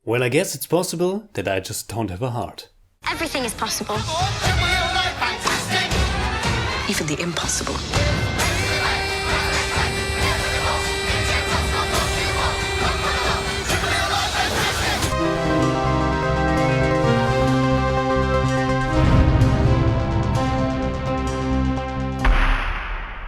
Well, I guess it's possible that I just don't have a heart. Everything is possible. Even the impossible.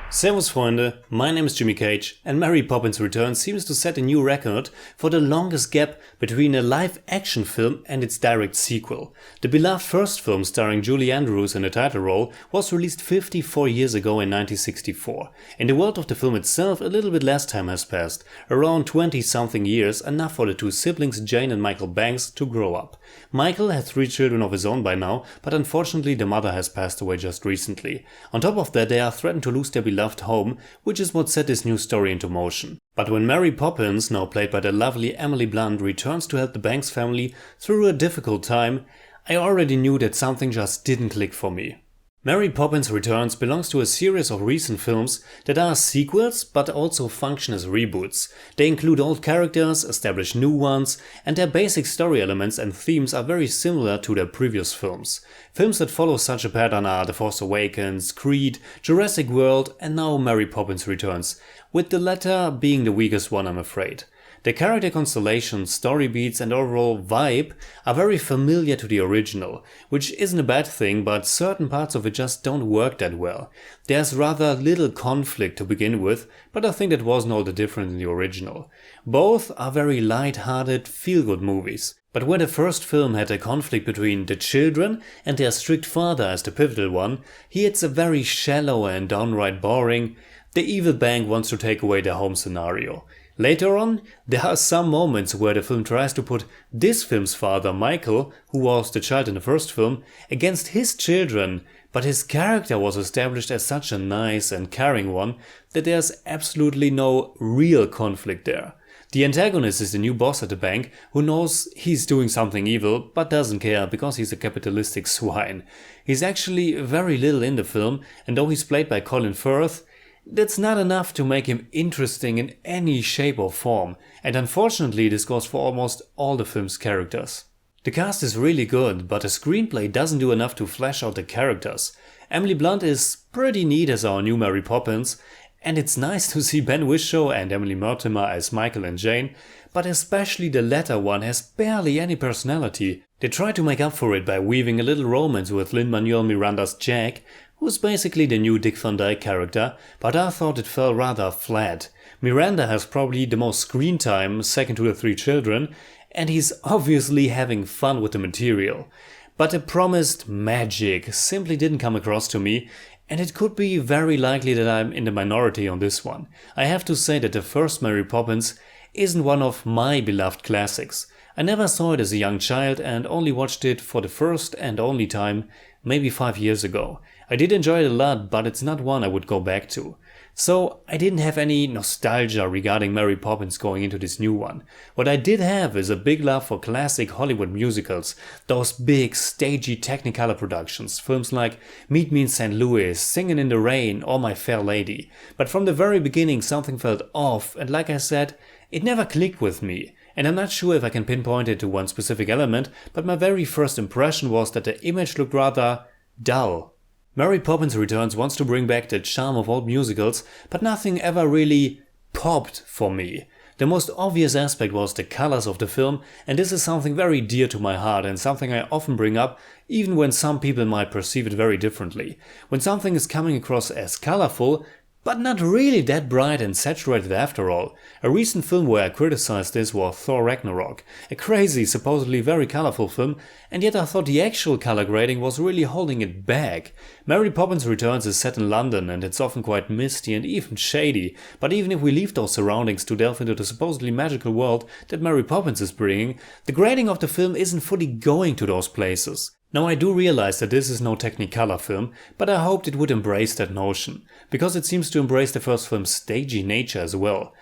Servus Freunde, my name is Jimmy Cage and Mary Poppins Returns seems to set a new record for the longest gap between a live action film and its direct sequel. The beloved first film starring Julie Andrews in the title role was released 54 years ago in 1964. In the world of the film itself, a little bit less time has passed, around 20 something years, enough for the two siblings Jane and Michael Banks to grow up. Michael has 3 children of his own by now, but unfortunately the mother has passed away just recently. On top of that, they are threatened to lose their beloved home, which is what set this new story into motion. But when Mary Poppins, now played by the lovely Emily Blunt, returns to help the Banks family through a difficult time, I already knew that something just didn't click for me. Mary Poppins Returns belongs to a series of recent films that are sequels but also function as reboots. They include old characters, establish new ones, and their basic story elements and themes are very similar to their previous films. Films that follow such a pattern are The Force Awakens, Creed, Jurassic World and now Mary Poppins Returns, with the latter being the weakest one, I'm afraid. The character constellations, story beats and overall vibe are very familiar to the original, which isn't a bad thing, but certain parts of it just don't work that well. There's rather little conflict to begin with, but I think that wasn't all that different in the original. Both are very light-hearted, feel-good movies. But where the first film had a conflict between the children and their strict father as the pivotal one, here it's a very shallow and downright boring, the evil bank wants to take away their home scenario. Later on, there are some moments where the film tries to put this film's father, Michael, who was the child in the first film, against his children, but his character was established as such a nice and caring one that there's absolutely no real conflict there. The antagonist is the new boss at the bank who knows he's doing something evil but doesn't care because he's a capitalistic swine. He's actually very little in the film, and though he's played by Colin Firth, that's not enough to make him interesting in any shape or form, and unfortunately this goes for almost all the film's characters. The cast is really good, but the screenplay doesn't do enough to flesh out the characters. Emily Blunt is pretty neat as our new Mary Poppins, and it's nice to see Ben Whishaw and Emily Mortimer as Michael and Jane, but especially the latter one has barely any personality. They try to make up for it by weaving a little romance with Lin-Manuel Miranda's Jack, who's basically the new Dick Van Dyke character, but I thought it fell rather flat. Miranda has probably the most screen time, second to the 3 children, and he's obviously having fun with the material. But the promised magic simply didn't come across to me, and it could be very likely that I'm in the minority on this one. I have to say that the first Mary Poppins isn't one of my beloved classics. I never saw it as a young child and only watched it for the first and only time maybe 5 years ago. I did enjoy it a lot, but it's not one I would go back to. So I didn't have any nostalgia regarding Mary Poppins going into this new one. What I did have is a big love for classic Hollywood musicals, those big, stagey Technicolor productions, films like Meet Me in St. Louis, Singin' in the Rain or My Fair Lady. But from the very beginning something felt off, and like I said, it never clicked with me. And I'm not sure if I can pinpoint it to one specific element, but my very first impression was that the image looked rather dull. Mary Poppins Returns wants to bring back the charm of old musicals, but nothing ever really popped for me. The most obvious aspect was the colors of the film, and this is something very dear to my heart and something I often bring up, even when some people might perceive it very differently. When something is coming across as colorful, but not really that bright and saturated after all. A recent film where I criticized this was Thor Ragnarok, a crazy, supposedly very colorful film, and yet I thought the actual color grading was really holding it back. Mary Poppins Returns is set in London and it's often quite misty and even shady, but even if we leave those surroundings to delve into the supposedly magical world that Mary Poppins is bringing, the grading of the film isn't fully going to those places. Now I do realize that this is no Technicolor film, but I hoped it would embrace that notion, because it seems to embrace the first film's stagey nature as well.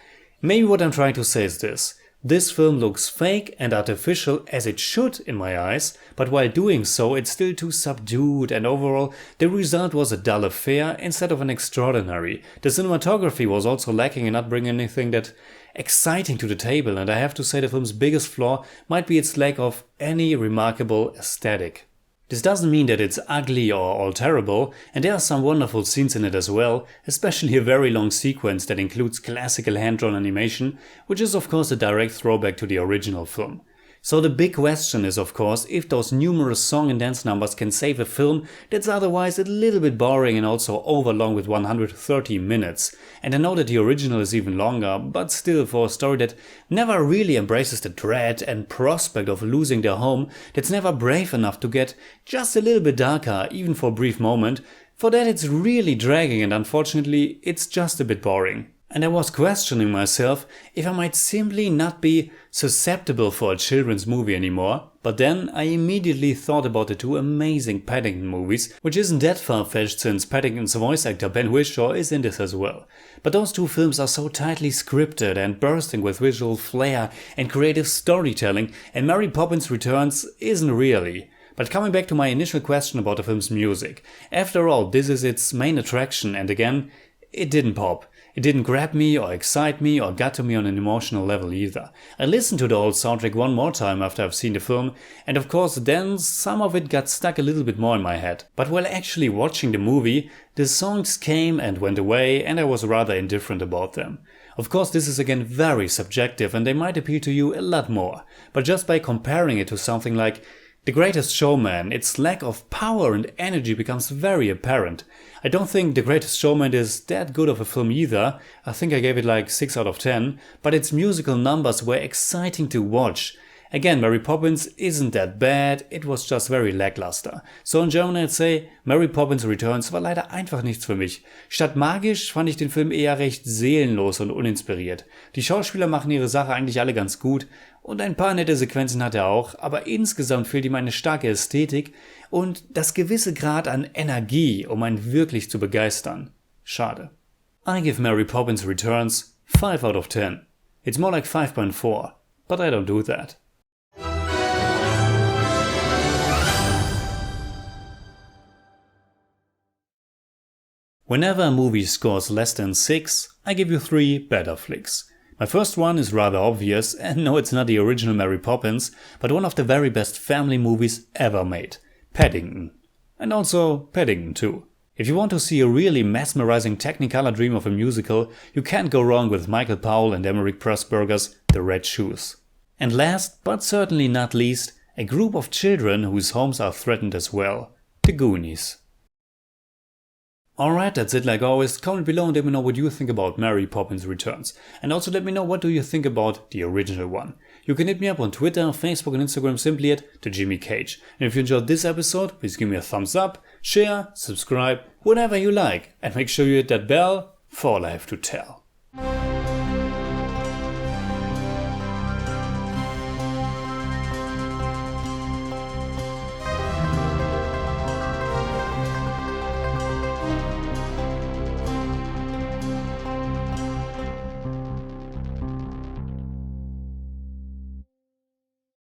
Maybe what I'm trying to say is this. This film looks fake and artificial as it should in my eyes, but while doing so it's still too subdued and overall the result was a dull affair instead of an extraordinary. The cinematography was also lacking in not bringing anything that exciting to the table, and I have to say the film's biggest flaw might be its lack of any remarkable aesthetic. This doesn't mean that it's ugly or all terrible, and there are some wonderful scenes in it as well, especially a very long sequence that includes classical hand-drawn animation, which is of course a direct throwback to the original film. So the big question is of course if those numerous song and dance numbers can save a film that's otherwise a little bit boring and also overlong with 130 minutes. And I know that the original is even longer, but still for a story that never really embraces the dread and prospect of losing their home, that's never brave enough to get just a little bit darker even for a brief moment, for that it's really dragging and unfortunately it's just a bit boring. And I was questioning myself if I might simply not be susceptible for a children's movie anymore, but then I immediately thought about the two amazing Paddington movies, which isn't that far-fetched since Paddington's voice actor Ben Whishaw is in this as well. But those two films are so tightly scripted and bursting with visual flair and creative storytelling, and Mary Poppins Returns isn't really. But coming back to my initial question about the film's music, after all this is its main attraction, and again, it didn't pop. It didn't grab me or excite me or get to me on an emotional level either. I listened to the whole soundtrack one more time after I've seen the film, and of course then some of it got stuck a little bit more in my head. But while actually watching the movie, the songs came and went away and I was rather indifferent about them. Of course this is again very subjective and they might appeal to you a lot more, but just by comparing it to something like The Greatest Showman, its lack of power and energy becomes very apparent. I don't think The Greatest Showman is that good of a film either, I think I gave it like 6 out of 10, but its musical numbers were exciting to watch. Again, Mary Poppins isn't that bad, it was just very lackluster. So in German I'd say, Mary Poppins Returns war leider einfach nichts für mich. Statt magisch fand ich den Film eher recht seelenlos und uninspiriert. Die Schauspieler machen ihre Sache eigentlich alle ganz gut und ein paar nette Sequenzen hat er auch, aber insgesamt fehlt ihm eine starke Ästhetik und das gewisse Grad an Energie, um einen wirklich zu begeistern. Schade. I give Mary Poppins Returns 5 out of 10. It's more like 5.4, but I don't do that. Whenever a movie scores less than 6, I give you 3 better flicks. My first one is rather obvious, and no, it's not the original Mary Poppins, but one of the very best family movies ever made, Paddington. And also Paddington 2. If you want to see a really mesmerizing Technicolor dream of a musical, you can't go wrong with Michael Powell and Emmerich Pressburger's The Red Shoes. And last, but certainly not least, a group of children whose homes are threatened as well, The Goonies. Alright, that's it like always. Comment below and let me know what you think about Mary Poppins Returns. And also let me know what do you think about the original one. You can hit me up on Twitter, Facebook and Instagram simply at TheJimmyCage. And if you enjoyed this episode, please give me a thumbs up, share, subscribe, whatever you like. And make sure you hit that bell for all I have to tell.